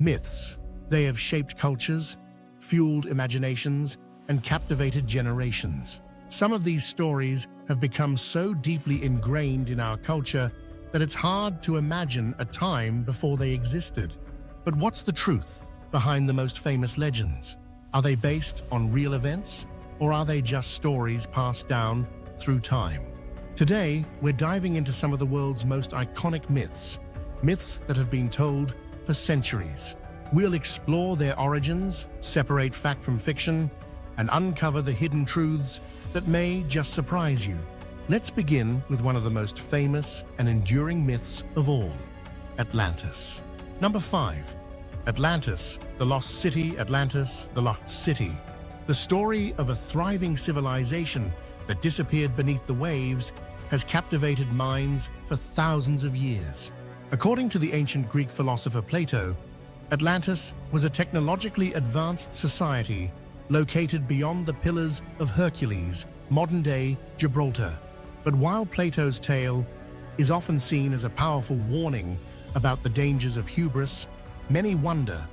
Myths. They have shaped cultures, fueled imaginations, and captivated generations. Some of these stories have become so deeply ingrained in our culture that it's hard to imagine a time before they existed. But what's the truth behind the most famous legends? Are they based on real events, or are they just stories passed down through time? Today, we're diving into some of the world's most iconic myths, myths that have been told for centuries. We'll explore their origins, separate fact from fiction, and uncover the hidden truths that may just surprise you. Let's begin with one of the most famous and enduring myths of all, Atlantis. Number 5. Atlantis, the lost city. Atlantis, the lost city. The story of a thriving civilization that disappeared beneath the waves has captivated minds for thousands of years. According to the ancient Greek philosopher Plato, Atlantis was a technologically advanced society located beyond the Pillars of Hercules, modern-day Gibraltar. But while Plato's tale is often seen as a powerful warning about the dangers of hubris, many wonder,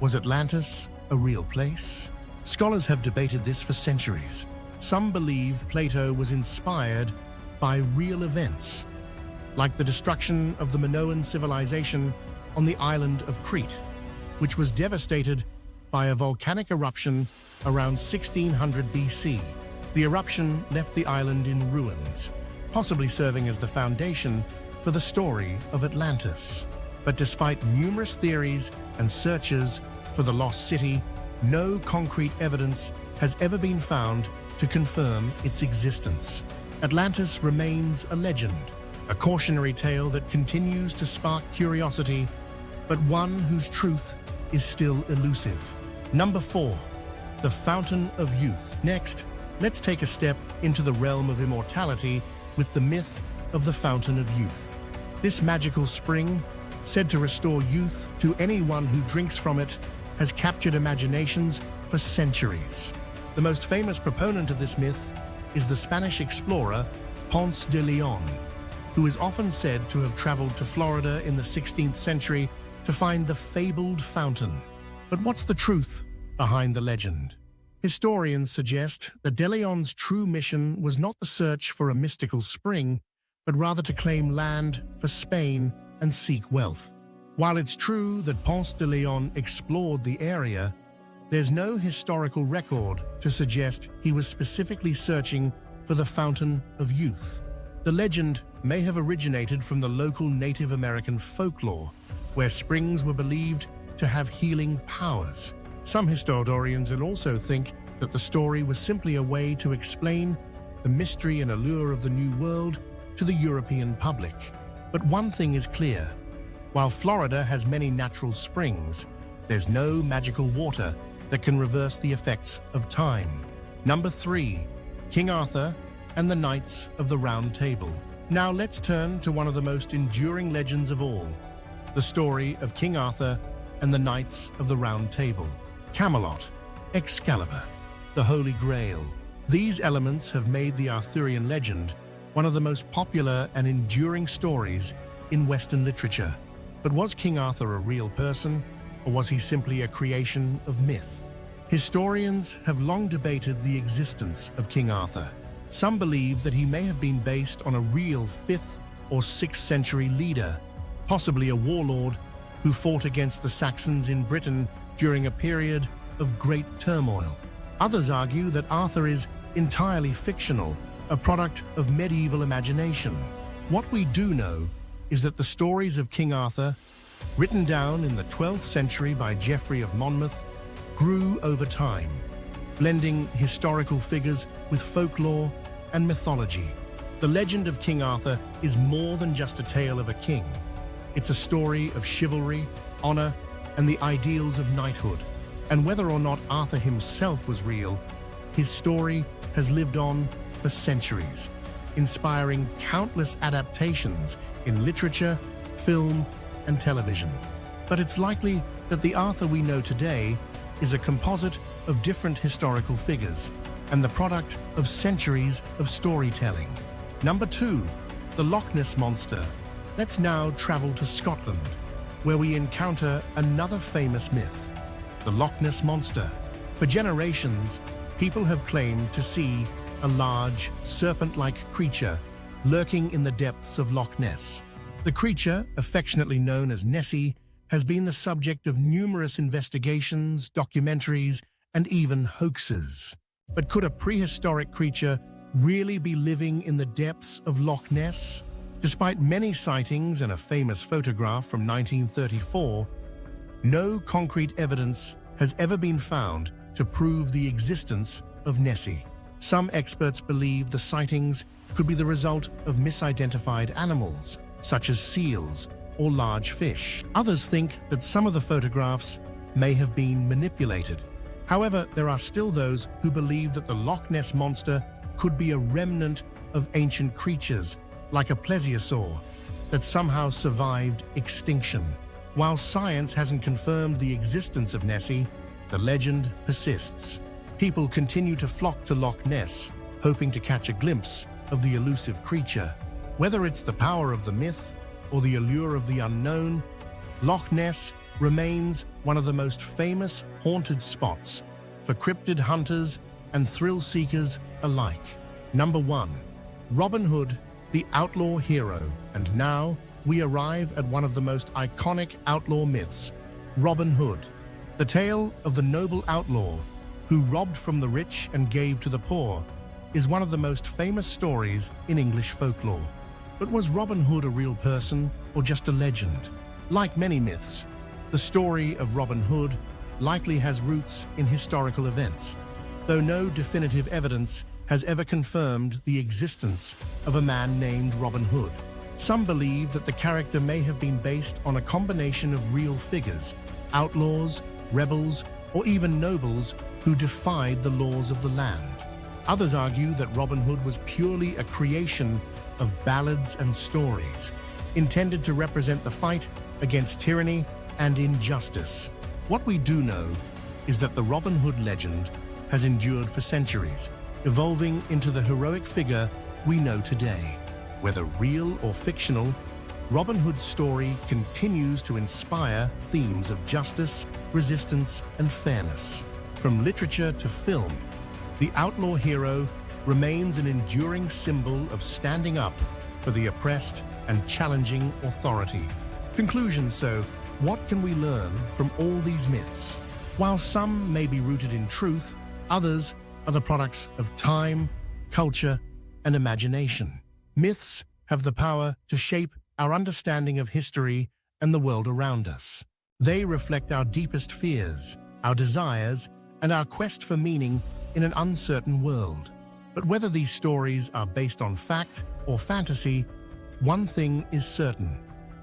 was Atlantis a real place? Scholars have debated this for centuries. Some believe Plato was inspired by real events, like the destruction of the Minoan civilization on the island of Crete, which was devastated by a volcanic eruption around 1600 BC. The eruption left the island in ruins, possibly serving as the foundation for the story of Atlantis. But despite numerous theories and searches for the lost city, no concrete evidence has ever been found to confirm its existence. Atlantis remains a legend, a cautionary tale that continues to spark curiosity, but one whose truth is still elusive. Number 4. The Fountain of Youth. Next, let's take a step into the realm of immortality with the myth of the Fountain of Youth. This magical spring, said to restore youth to anyone who drinks from it, has captured imaginations for centuries. The most famous proponent of this myth is the Spanish explorer Ponce de León, who is often said to have traveled to Florida in the 16th century to find the fabled fountain. But what's the truth behind the legend? Historians suggest that de León's true mission was not the search for a mystical spring, but rather to claim land for Spain and seek wealth. While it's true that Ponce de León explored the area, there's no historical record to suggest he was specifically searching for the Fountain of Youth. The legend may have originated from the local Native American folklore, where springs were believed to have healing powers. Some historians also think that the story was simply a way to explain the mystery and allure of the New World to the European public. But one thing is clear. While Florida has many natural springs, there's no magical water that can reverse the effects of time. Number 3. King Arthur and the Knights of the Round Table. Now let's turn to one of the most enduring legends of all, the story of King Arthur and the Knights of the Round Table. Camelot, Excalibur, the Holy Grail. These elements have made the Arthurian legend one of the most popular and enduring stories in Western literature. But was King Arthur a real person, or was he simply a creation of myth? Historians have long debated the existence of King Arthur. Some believe that he may have been based on a real 5th or 6th century leader, possibly a warlord who fought against the Saxons in Britain during a period of great turmoil. Others argue that Arthur is entirely fictional, a product of medieval imagination. What we do know is that the stories of King Arthur, written down in the 12th century by Geoffrey of Monmouth, grew over time, blending historical figures with folklore and mythology. The legend of King Arthur is more than just a tale of a king. It's a story of chivalry, honor, and the ideals of knighthood. And whether or not Arthur himself was real, his story has lived on for centuries, inspiring countless adaptations in literature, film, and television. But it's likely that the Arthur we know today is a composite of different historical figures and the product of centuries of storytelling. Number 2, the Loch Ness Monster. Let's now travel to Scotland, where we encounter another famous myth, the Loch Ness Monster. For generations, people have claimed to see a large, serpent-like creature lurking in the depths of Loch Ness. The creature, affectionately known as Nessie, has been the subject of numerous investigations, documentaries, and even hoaxes. But could a prehistoric creature really be living in the depths of Loch Ness? Despite many sightings and a famous photograph from 1934, no concrete evidence has ever been found to prove the existence of Nessie. Some experts believe the sightings could be the result of misidentified animals, such as seals or large fish. Others think that some of the photographs may have been manipulated. However, there are still those who believe that the Loch Ness Monster could be a remnant of ancient creatures, like a plesiosaur, that somehow survived extinction. While science hasn't confirmed the existence of Nessie, the legend persists. People continue to flock to Loch Ness, hoping to catch a glimpse of the elusive creature. Whether it's the power of the myth or the allure of the unknown, Loch Ness remains one of the most famous haunted spots for cryptid hunters and thrill seekers alike. Number 1. Robin Hood, the outlaw hero. And now we arrive at one of the most iconic outlaw myths, Robin Hood. The tale of the noble outlaw who robbed from the rich and gave to the poor is one of the most famous stories in English folklore. But was Robin Hood a real person or just a legend? Like many myths, the story of Robin Hood likely has roots in historical events, though no definitive evidence has ever confirmed the existence of a man named Robin Hood. Some believe that the character may have been based on a combination of real figures, outlaws, rebels, or even nobles who defied the laws of the land. Others argue that Robin Hood was purely a creation of ballads and stories, intended to represent the fight against tyranny and injustice. What we do know is that the Robin Hood legend has endured for centuries, evolving into the heroic figure we know today. Whether real or fictional, Robin Hood's story continues to inspire themes of justice, resistance, and fairness. From literature to film, the outlaw hero remains an enduring symbol of standing up for the oppressed and challenging authority. Conclusion. So, what can we learn from all these myths? While some may be rooted in truth, others are the products of time, culture, and imagination. Myths have the power to shape our understanding of history and the world around us. They reflect our deepest fears, our desires, and our quest for meaning in an uncertain world. But whether these stories are based on fact or fantasy, one thing is certain: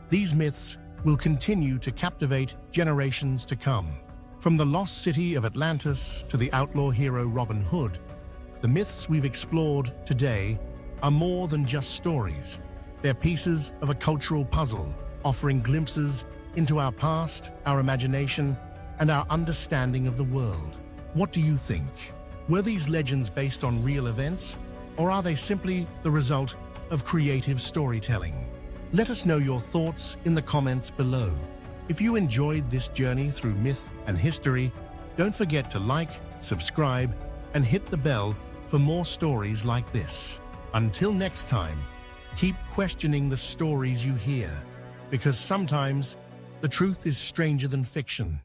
these myths will continue to captivate generations to come. From the lost city of Atlantis to the outlaw hero Robin Hood, the myths we've explored today are more than just stories. They're pieces of a cultural puzzle, offering glimpses into our past, our imagination, and our understanding of the world. What do you think? Were these legends based on real events, or are they simply the result of creative storytelling? Let us know your thoughts in the comments below. If you enjoyed this journey through myth and history, don't forget to like, subscribe, and hit the bell for more stories like this. Until next time, keep questioning the stories you hear, because sometimes the truth is stranger than fiction.